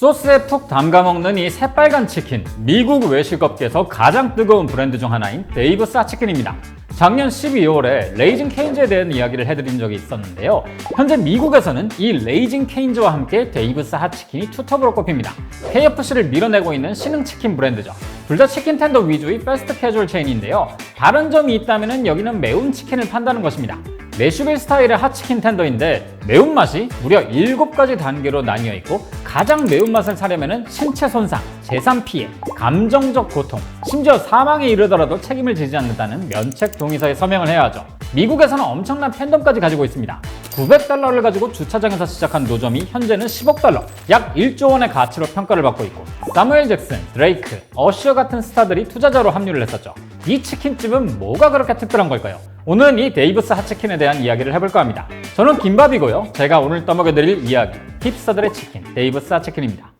소스에 푹 담가 먹는 이 새빨간 치킨, 미국 외식업계에서 가장 뜨거운 브랜드 중 하나인 데이브스 핫치킨입니다. 작년 12월에 레이징 케인즈에 대한 이야기를 해드린 적이 있었는데요. 현재 미국에서는 이 레이징 케인즈와 함께 데이브스 핫치킨이 투톱으로 꼽힙니다. KFC를 밀어내고 있는 신흥치킨 브랜드죠. 둘 다 치킨 텐더 위주의 패스트 캐주얼 체인인데요. 다른 점이 있다면 여기는 매운 치킨을 판다는 것입니다. 내슈빌 스타일의 핫치킨 텐더인데 매운맛이 무려 7가지 단계로 나뉘어 있고 가장 매운맛을 사려면 신체 손상, 재산 피해, 감정적 고통, 심지어 사망에 이르더라도 책임을 지지 않는다는 면책 동의서에 서명을 해야 하죠. 미국에서는 엄청난 팬덤까지 가지고 있습니다. $900를 가지고 주차장에서 시작한 노점이 현재는 $10억, 약 1조 원의 가치로 평가를 받고 있고 사무엘 잭슨, 드레이크, 어셔 같은 스타들이 투자자로 합류를 했었죠. 이 치킨집은 뭐가 그렇게 특별한 걸까요? 오늘은 이 데이브스 핫치킨에 대한 이야기를 해볼까 합니다. 저는 김밥이고요. 제가 오늘 떠먹여드릴 이야기, 힙스터들의 치킨, 데이브스 핫치킨입니다.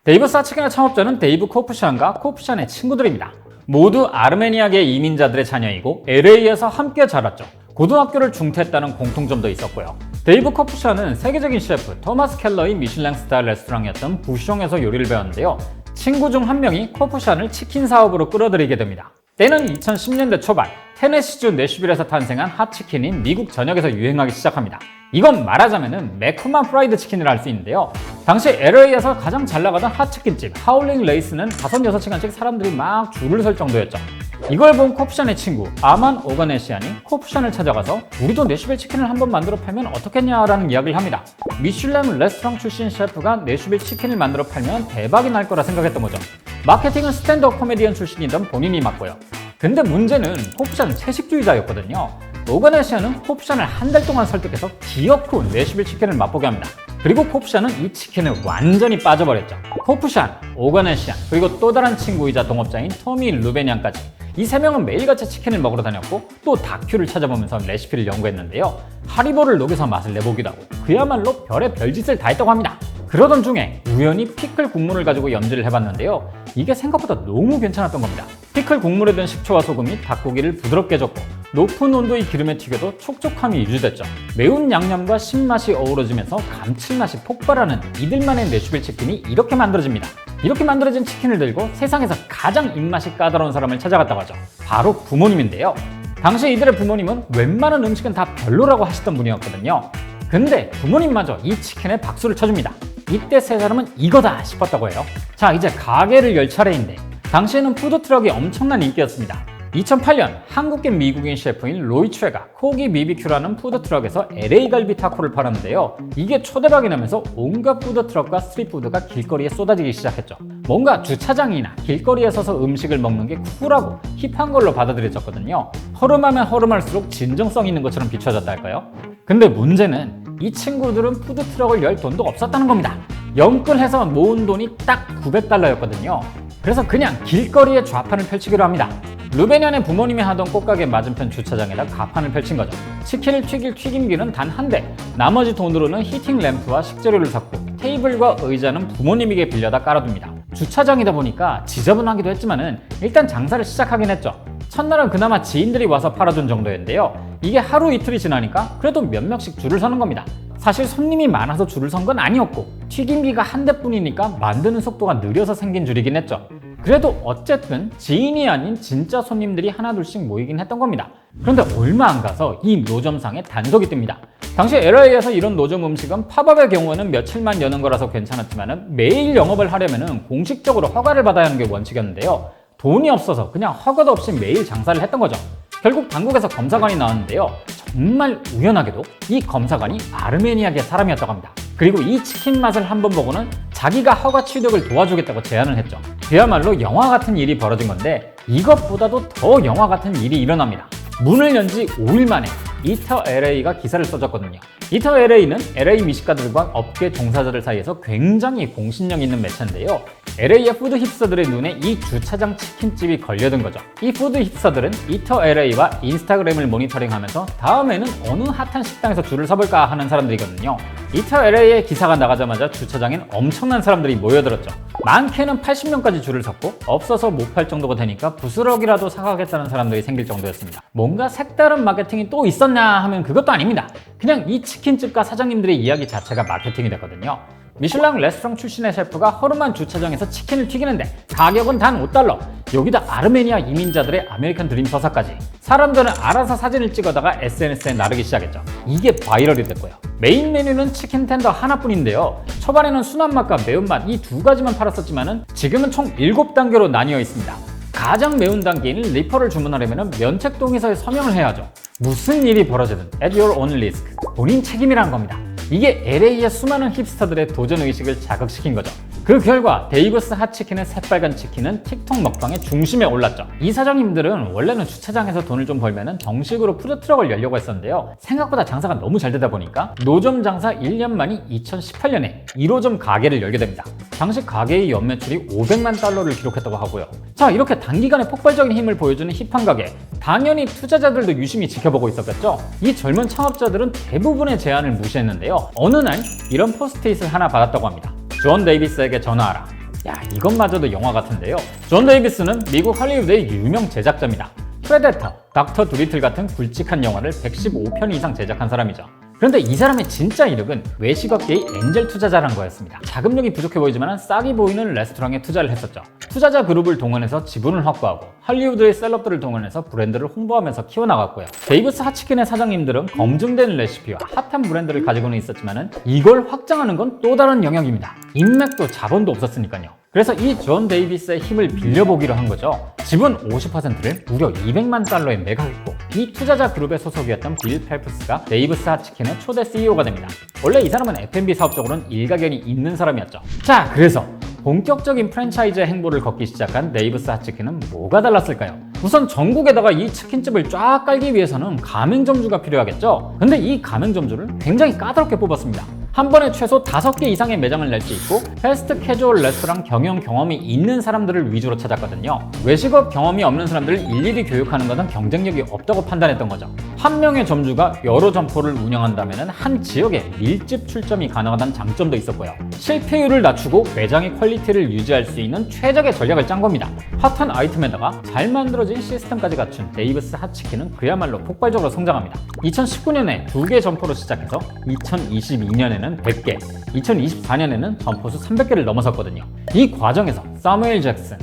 데이브스 핫치킨의 창업자는 데이브 코프샨과 코프샨의 친구들입니다. 모두 아르메니아계 이민자들의 자녀이고 LA에서 함께 자랐죠. 고등학교를 중퇴했다는 공통점도 있었고요. 데이브 코프샨은 세계적인 셰프 토마스 켈러의 미슐랭 스타일 레스토랑이었던 부숑에서 요리를 배웠는데요. 친구 중 한 명이 코프샨을 치킨 사업으로 끌어들이게 됩니다. 때는 2010년대 초반, 테네시주 내슈빌에서 탄생한 핫치킨이 미국 전역에서 유행하기 시작합니다. 이건 말하자면 매콤한 프라이드 치킨이라 할 수 있는데요. 당시 LA에서 가장 잘 나가던 핫치킨집 하울링 레이스는 5-6시간씩 사람들이 막 줄을 설 정도였죠. 이걸 본 코프샨의 친구 아만 오가네시안이 코프샨을 찾아가서 우리도 내슈빌 치킨을 한번 만들어 팔면 어떻겠냐라는 이야기를 합니다. 미슐랭 레스토랑 출신 셰프가 내슈빌 치킨을 만들어 팔면 대박이 날 거라 생각했던 거죠. 마케팅은 스탠드업 코미디언 출신이던 본인이 맡고요. 근데 문제는 코프샨은 채식주의자였거든요. 오가네시안은 코프샨을 한 달 동안 설득해서 기어코 내슈빌 치킨을 맛보게 합니다. 그리고 코프샨은 이 치킨에 완전히 빠져버렸죠. 코프샨, 오가네시안, 그리고 또 다른 친구이자 동업자인 토미 루베냥까지 이 세 명은 매일같이 치킨을 먹으러 다녔고 또 다큐를 찾아보면서 레시피를 연구했는데요. 하리보를 녹여서 맛을 내보기도 하고 그야말로 별의 별짓을 다 했다고 합니다. 그러던 중에 우연히 피클 국물을 가지고 염지를 해봤는데요. 이게 생각보다 너무 괜찮았던 겁니다. 피클 국물에 든 식초와 소금이 닭고기를 부드럽게 젓고 높은 온도의 기름에 튀겨도 촉촉함이 유지됐죠. 매운 양념과 신맛이 어우러지면서 감칠맛이 폭발하는 이들만의 내슈빌 치킨이 이렇게 만들어집니다. 이렇게 만들어진 치킨을 들고 세상에서 가장 입맛이 까다로운 사람을 찾아갔다고 하죠. 바로 부모님인데요. 당시 이들의 부모님은 웬만한 음식은 다 별로라고 하시던 분이었거든요. 근데 부모님마저 이 치킨에 박수를 쳐줍니다. 이때 세 사람은 이거다 싶었다고 해요. 자, 이제 가게를 열 차례인데 당시에는 푸드트럭이 엄청난 인기였습니다. 2008년 한국계 미국인 셰프인 로이 최가 코기 BBQ라는 푸드트럭에서 LA 갈비 타코를 팔았는데요. 이게 초대박이 나면서 온갖 푸드트럭과 스트리트푸드가 길거리에 쏟아지기 시작했죠. 뭔가 주차장이나 길거리에 서서 음식을 먹는 게 쿨하고 힙한 걸로 받아들여졌거든요. 허름하면 허름할수록 진정성 있는 것처럼 비춰졌다 할까요? 근데 문제는 이 친구들은 푸드트럭을 열 돈도 없었다는 겁니다. 연끌해서 모은 돈이 딱 $900였거든요. 그래서 그냥 길거리에 좌판을 펼치기로 합니다. 루베년의 부모님이 하던 꽃가게 맞은편 주차장에다 가판을 펼친 거죠. 치킨을 튀길 튀김기는 단 한 대, 나머지 돈으로는 히팅 램프와 식재료를 샀고 테이블과 의자는 부모님에게 빌려다 깔아둡니다. 주차장이다 보니까 지저분하기도 했지만은 일단 장사를 시작하긴 했죠. 첫날은 그나마 지인들이 와서 팔아준 정도였는데요. 이게 하루 이틀이 지나니까 그래도 몇 명씩 줄을 서는 겁니다. 사실 손님이 많아서 줄을 선 건 아니었고 튀김기가 한 대뿐이니까 만드는 속도가 느려서 생긴 줄이긴 했죠. 그래도 어쨌든 지인이 아닌 진짜 손님들이 하나둘씩 모이긴 했던 겁니다. 그런데 얼마 안 가서 이 노점상에 단속이 뜹니다. 당시 LA에서 이런 노점 음식은 팝업의 경우에는 며칠만 여는 거라서 괜찮았지만 매일 영업을 하려면 공식적으로 허가를 받아야 하는 게 원칙이었는데요. 돈이 없어서 그냥 허가도 없이 매일 장사를 했던 거죠. 결국 당국에서 검사관이 나왔는데요. 정말 우연하게도 이 검사관이 아르메니아계 사람이었다고 합니다. 그리고 이 치킨 맛을 한번 보고는 자기가 허가 취득을 도와주겠다고 제안을 했죠. 그야말로 영화 같은 일이 벌어진 건데 이것보다도 더 영화 같은 일이 일어납니다. 문을 연 지 5일 만에 이터 LA가 기사를 써줬거든요. 이터 LA는 LA 미식가들과 업계 종사자들 사이에서 굉장히 공신력 있는 매체인데요. LA의 푸드 힙스터들의 눈에 이 주차장 치킨집이 걸려든 거죠. 이 푸드 힙스터들은 이터 LA와 인스타그램을 모니터링하면서 다음에는 어느 핫한 식당에서 줄을 서볼까 하는 사람들이거든요. 이터 LA의 기사가 나가자마자 주차장엔 엄청난 사람들이 모여들었죠. 많게는 80명까지 줄을 섰고 없어서 못 팔 정도가 되니까 부스럭이라도 사가겠다는 사람들이 생길 정도였습니다. 뭔가 색다른 마케팅이 또 있었냐 하면 그것도 아닙니다. 그냥 이 치킨집과 사장님들의 이야기 자체가 마케팅이 됐거든요. 미슐랭 레스토랑 출신의 셰프가 허름한 주차장에서 치킨을 튀기는데 가격은 단 $5. 여기다 아르메니아 이민자들의 아메리칸 드림 서사까지. 사람들은 알아서 사진을 찍어다가 SNS에 나르기 시작했죠. 이게 바이럴이 됐고요. 메인 메뉴는 치킨 텐더 하나뿐인데요. 초반에는 순한 맛과 매운맛 이 두 가지만 팔았었지만은 지금은 총 7단계로 나뉘어 있습니다. 가장 매운 단계인 리퍼를 주문하려면 면책 동의서에 서명을 해야죠. 무슨 일이 벌어지든 at your own risk. 본인 책임이라는 겁니다. 이게 LA의 수많은 힙스터들의 도전의식을 자극시킨 거죠. 그 결과 데이브스 핫치킨의 새빨간 치킨은 틱톡 먹방의 중심에 올랐죠. 이 사장님들은 원래는 주차장에서 돈을 좀 벌면 정식으로 푸드트럭을 열려고 했었는데요. 생각보다 장사가 너무 잘 되다 보니까 노점 장사 1년 만인 2018년에 1호점 가게를 열게 됩니다. 당시 가게의 연매출이 $500만 기록했다고 하고요. 자, 이렇게 단기간에 폭발적인 힘을 보여주는 힙한 가게, 당연히 투자자들도 유심히 지켜보고 있었겠죠. 이 젊은 창업자들은 대부분의 제안을 무시했는데요. 어느 날 이런 포스트잇을 하나 받았다고 합니다. 존 데이비스에게 전화하라. 야, 이것마저도 영화 같은데요. 존 데이비스는 미국 할리우드의 유명 제작자입니다. 프레데터, 닥터 드리틀 같은 굵직한 영화를 115편 이상 제작한 사람이죠. 그런데 이 사람의 진짜 이력은 외식업계의 엔젤 투자자란 거였습니다. 자금력이 부족해 보이지만 싹이 보이는 레스토랑에 투자를 했었죠. 투자자 그룹을 동원해서 지분을 확보하고 할리우드의 셀럽들을 동원해서 브랜드를 홍보하면서 키워나갔고요. 데이브스 핫치킨의 사장님들은 검증된 레시피와 핫한 브랜드를 가지고는 있었지만 이걸 확장하는 건 또 다른 영역입니다. 인맥도 자본도 없었으니까요. 그래서 이 존 데이비스의 힘을 빌려보기로 한 거죠. 지분 50%를 무려 $200만 매각했고 이 투자자 그룹의 소속이었던 빌 펠프스가 데이브스 핫치킨의 초대 CEO가 됩니다. 원래 이 사람은 F&B 사업적으로는 일가견이 있는 사람이었죠. 자, 그래서 본격적인 프랜차이즈의 행보를 걷기 시작한 데이브스 핫치킨은 뭐가 달랐을까요? 우선 전국에다가 이 치킨집을 쫙 깔기 위해서는 가맹점주가 필요하겠죠? 근데 이 가맹점주를 굉장히 까다롭게 뽑았습니다. 한 번에 최소 5개 이상의 매장을 낼 수 있고 패스트 캐주얼 레스토랑 경영 경험이 있는 사람들을 위주로 찾았거든요. 외식업 경험이 없는 사람들을 일일이 교육하는 것은 경쟁력이 없다고 판단했던 거죠. 한 명의 점주가 여러 점포를 운영한다면 한 지역에 밀집 출점이 가능하다는 장점도 있었고요. 실패율을 낮추고 매장의 퀄리티를 유지할 수 있는 최적의 전략을 짠 겁니다. 핫한 아이템에다가 잘 만들어진 시스템까지 갖춘 데이브스 핫치킨은 그야말로 폭발적으로 성장합니다. 2019년에 2개 점포로 시작해서 2022년에는 100개, 2024년에는 점포수 300개를 넘어섰거든요. 이 과정에서 사무엘 잭슨,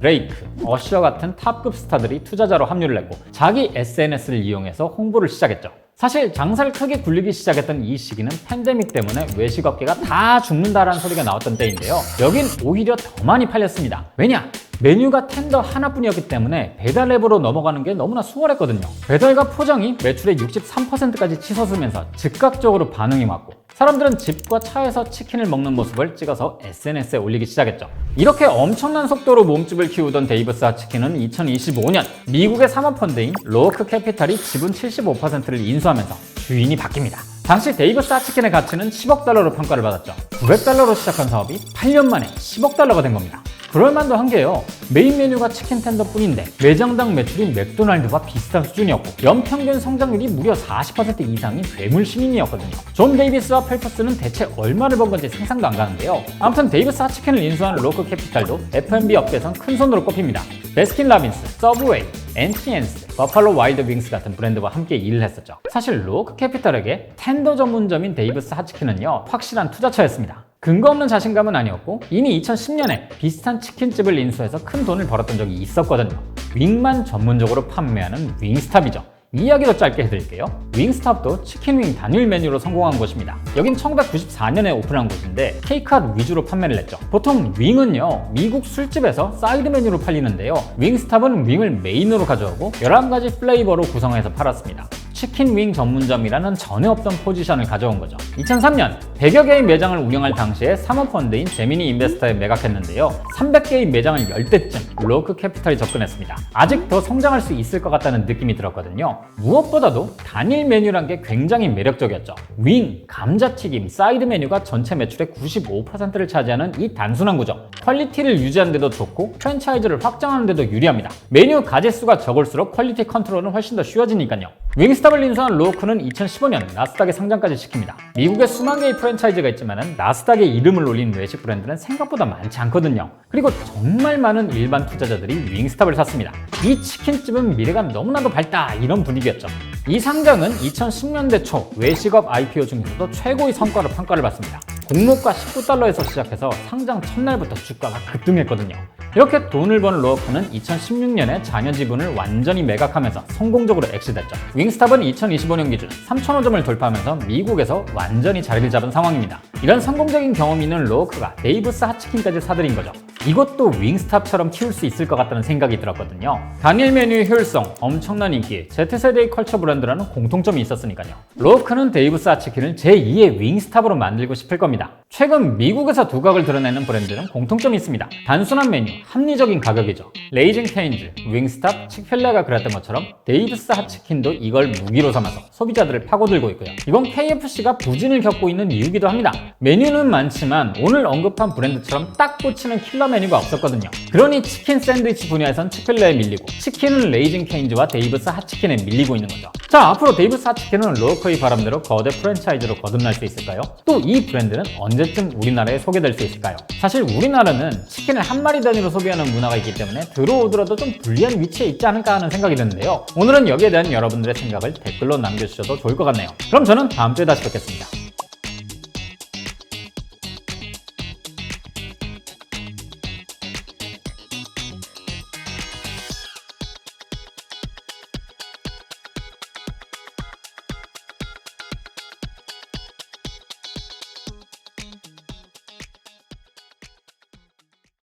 드레이크, 어셔 같은 탑급 스타들이 투자자로 합류를 했고 자기 SNS를 이용해서 홍보를 시작했죠. 사실 장사를 크게 굴리기 시작했던 이 시기는 팬데믹 때문에 외식업계가 다 죽는다라는 소리가 나왔던 때인데요. 여긴 오히려 더 많이 팔렸습니다. 왜냐? 메뉴가 텐더 하나뿐이었기 때문에 배달 앱으로 넘어가는 게 너무나 수월했거든요. 배달과 포장이 매출의 63%까지 치솟으면서 즉각적으로 반응이 왔고 사람들은 집과 차에서 치킨을 먹는 모습을 찍어서 SNS에 올리기 시작했죠. 이렇게 엄청난 속도로 몸집을 키우던 데이브스 핫치킨은 2025년 미국의 사모펀드인 로크 캐피탈이 지분 75%를 인수하면서 주인이 바뀝니다. 당시 데이브스 핫치킨의 가치는 $10억 평가를 받았죠. $900로 시작한 사업이 8년 만에 $10억 된 겁니다. 그럴만도 한 게요. 메인 메뉴가 치킨 텐더뿐인데 매장당 매출이 맥도날드와 비슷한 수준이었고 연평균 성장률이 무려 40% 이상인 괴물 시민이었거든요. 존 데이비스와 펠퍼스는 대체 얼마를 번 건지 상상도 안 가는데요. 아무튼 데이브스 핫치킨을 인수한 로크 캐피탈도 F&B 업계에선 큰 손으로 꼽힙니다. 베스킨 라빈스, 서브웨이, 엔티엔스, 버팔로 와일드 윙스 같은 브랜드와 함께 일을 했었죠. 사실 로크 캐피탈에게 텐더 전문점인 데이브스 핫치킨은요 확실한 투자처였습니다. 근거 없는 자신감은 아니었고 이미 2010년에 비슷한 치킨집을 인수해서 큰 돈을 벌었던 적이 있었거든요. 윙만 전문적으로 판매하는 윙스탑이죠. 이야기도 짧게 해드릴게요. 윙스탑도 치킨윙 단일 메뉴로 성공한 곳입니다. 여긴 1994년에 오픈한 곳인데 케이크핫 위주로 판매를 했죠. 보통 윙은요 미국 술집에서 사이드 메뉴로 팔리는데요. 윙스탑은 윙을 메인으로 가져오고 11가지 플레이버로 구성해서 팔았습니다. 치킨 윙 전문점이라는 전에 없던 포지션을 가져온 거죠. 2003년 100여 개의 매장을 운영할 당시에 사모펀드인 제미니 인베스터에 매각했는데요. 300개의 매장을 열 때쯤 로크 캐피탈이 접근했습니다. 아직 더 성장할 수 있을 것 같다는 느낌이 들었거든요. 무엇보다도 단일 메뉴란 게 굉장히 매력적이었죠. 윙, 감자튀김, 사이드 메뉴가 전체 매출의 95%를 차지하는 이 단순한 구조. 퀄리티를 유지하는 데도 좋고 프랜차이즈를 확장하는 데도 유리합니다. 메뉴 가짓수가 적을수록 퀄리티 컨트롤은 훨씬 더 쉬워지니까요. 윙스탑을 인수한 로크는 2015년 나스닥에 상장까지 시킵니다. 미국의 수만 개의 프랜차이즈가 있지만 나스닥에 이름을 올린 외식 브랜드는 생각보다 많지 않거든요. 그리고 정말 많은 일반 투자자들이 윙스탑을 샀습니다. 이 치킨집은 미래가 너무나도 밝다, 이런 분위기였죠. 이 상장은 2010년대 초 외식업 IPO 중에서도 최고의 성과로 평가를 받습니다. 공모가 $19에서 시작해서 상장 첫날부터 주가가 급등했거든요. 이렇게 돈을 버는 로어크는 2016년에 자녀 지분을 완전히 매각하면서 성공적으로 엑시트했죠. 윙스탑은 2025년 기준 3,000호점을 돌파하면서 미국에서 완전히 자리를 잡은 상황입니다. 이런 성공적인 경험이 있는 로어크가 데이브스 핫치킨까지 사들인 거죠. 이것도 윙스탑처럼 키울 수 있을 것 같다는 생각이 들었거든요. 단일 메뉴의 효율성, 엄청난 인기, Z세대의 컬처 브랜드라는 공통점이 있었으니까요. 로어크는 데이브스 핫치킨을 제2의 윙스탑으로 만들고 싶을 겁니다. 최근 미국에서 두각을 드러내는 브랜드는 공통점이 있습니다. 단순한 메뉴, 합리적인 가격이죠. 레이징 케인즈, 윙스탑, 칙필레가 그랬던 것처럼 데이브스 핫치킨도 이걸 무기로 삼아서 소비자들을 파고들고 있고요. 이건 KFC가 부진을 겪고 있는 이유기도 합니다. 메뉴는 많지만 오늘 언급한 브랜드처럼 딱 꽂히는 킬러 메뉴가 없었거든요. 그러니 치킨 샌드위치 분야에선 칙필레에 밀리고 치킨은 레이징 케인즈와 데이브스 핫치킨에 밀리고 있는 거죠. 자, 앞으로 데이브스 핫치킨은 로어크의 바람대로 거대 프랜차이즈로 거듭날 수 있을까요? 또 이 브랜드는 언제쯤 우리나라에 소개될 수 있을까요? 사실 우리나라는 치킨을 한 마리 단위로 소비하는 문화가 있기 때문에 들어오더라도 좀 불리한 위치에 있지 않을까 하는 생각이 드는데요. 오늘은 여기에 대한 여러분들의 생각을 댓글로 남겨주셔도 좋을 것 같네요. 그럼 저는 다음 주에 다시 뵙겠습니다.